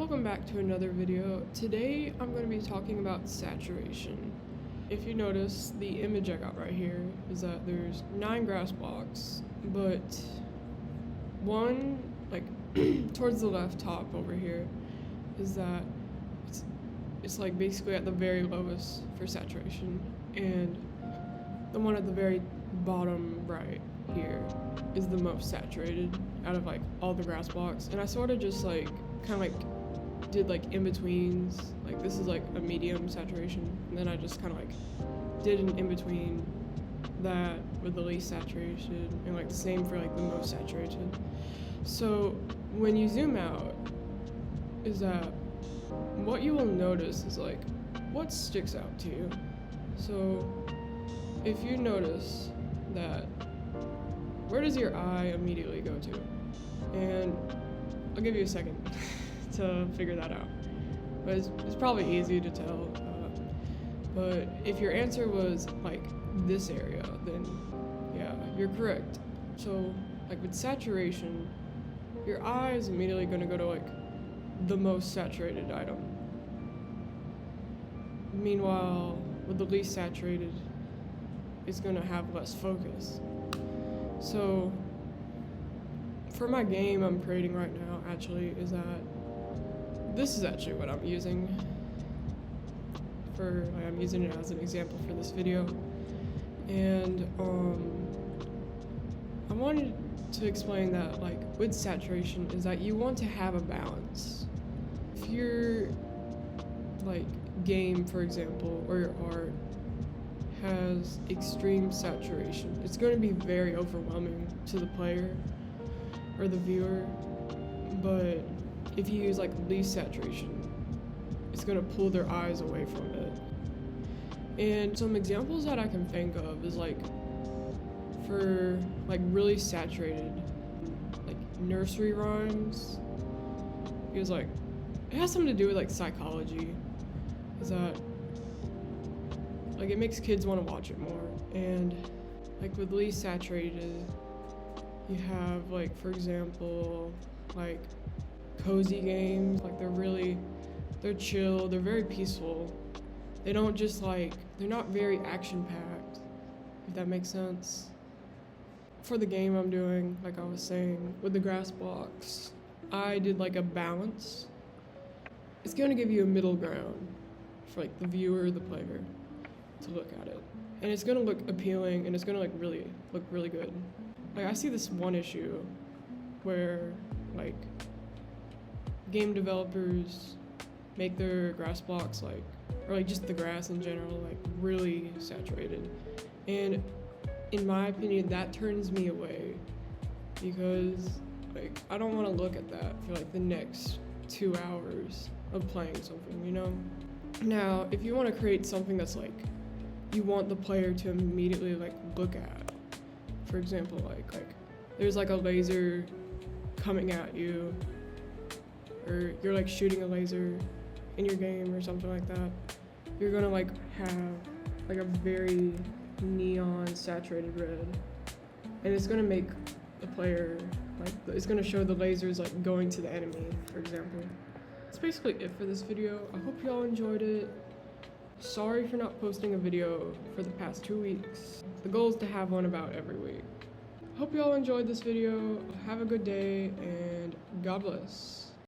Welcome back to another video. Today I'm going to be talking about saturation. If you notice, the image I got right here is that there's 9 grass blocks, but one, like towards the left top over here, is that it's like basically at the very lowest for saturation, and the one at the very bottom right here is the most saturated out of like all the grass blocks. And I sort of just like kind of like did like in-betweens, like this is like a medium saturation, and then I just kind of like did an in-between that with the least saturation, and like the same for like the most saturated. So when you zoom out, is that what you will notice is like what sticks out to you. So if you notice that, where does your eye immediately go to? And I'll give you a second to figure that out, but it's probably easy to tell, but if your answer was like this area, then yeah, you're correct. So like with saturation, your eye is immediately going to go to like the most saturated item. Meanwhile, with the least saturated, it's going to have less focus. So for my game I'm creating right now, actually, is that this is actually what I'm using for, like, I'm using it as an example for this video. And I wanted to explain that like with saturation is that you want to have a balance. If your like game, for example, or your art has extreme saturation, it's going to be very overwhelming to the player or the viewer. But if you use like least saturation, it's going to pull their eyes away from it. And some examples that I can think of is like for like really saturated like nursery rhymes, because like it has something to do with like psychology, is that like it makes kids want to watch it more. And like with least saturated, you have like, for example, like cozy games, like they're chill, they're very peaceful. They don't just like, they're not very action-packed, if that makes sense. For the game I'm doing, like I was saying, with the grass blocks, I did like a balance. It's going to give you a middle ground for like the viewer or the player to look at it. And it's going to look appealing, and it's going to like look really good. Like I see this one issue where like game developers make their grass blocks like, or like just the grass in general, like really saturated. And in my opinion, that turns me away, because like I don't want to look at that for like the next 2 hours of playing something, you know? Now, if you want to create something that's like you want the player to immediately like look at, for example, like there's like a laser coming at you, or you're like shooting a laser in your game or something like that, you're gonna like have like a very neon saturated red, and it's gonna make the player like, it's gonna show the lasers like going to the enemy, for example. That's basically it for this video. I hope y'all enjoyed it. Sorry for not posting a video for the past 2 weeks. The goal is to have one about every week. Hope y'all enjoyed this video. Have a good day, and God bless.